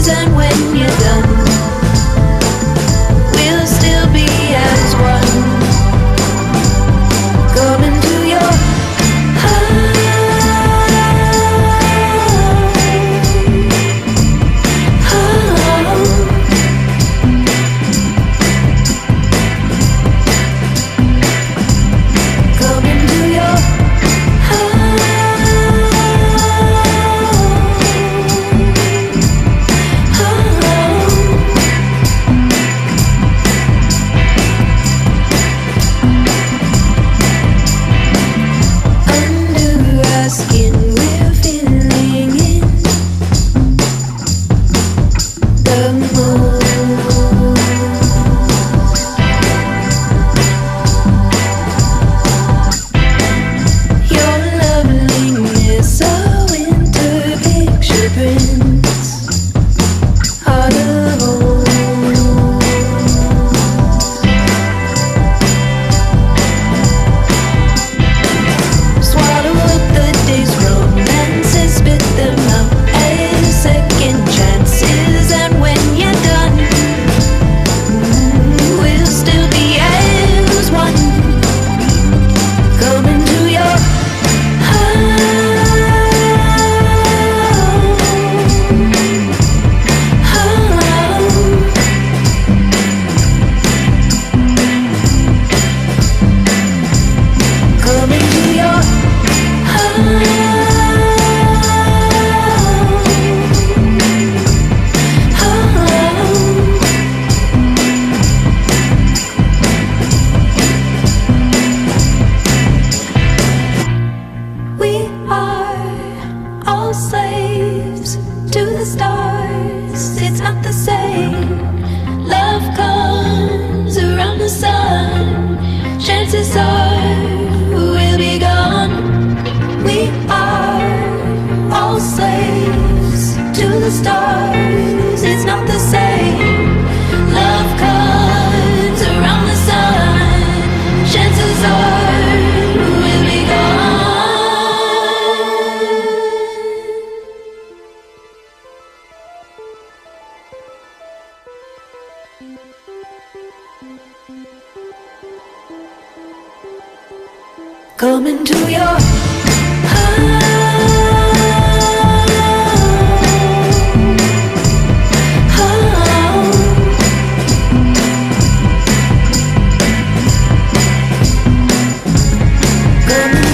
and when you're done, we'll still be as one. Come into your heart. Come into your skin, we're filling in the mold. Your loveliness, a winter picture prints hard to hold. Swallow up the day's romances, spit them out as second chances, and when you're done, we'll still be as one. Come into your come into your we are all slaves to the stars. It's not the same. Love comes around the sun. Chances are we'll be gone. We are all slaves to the stars. It's not the same. Love comes around the sun. Chances are we'll be gone. Come into your come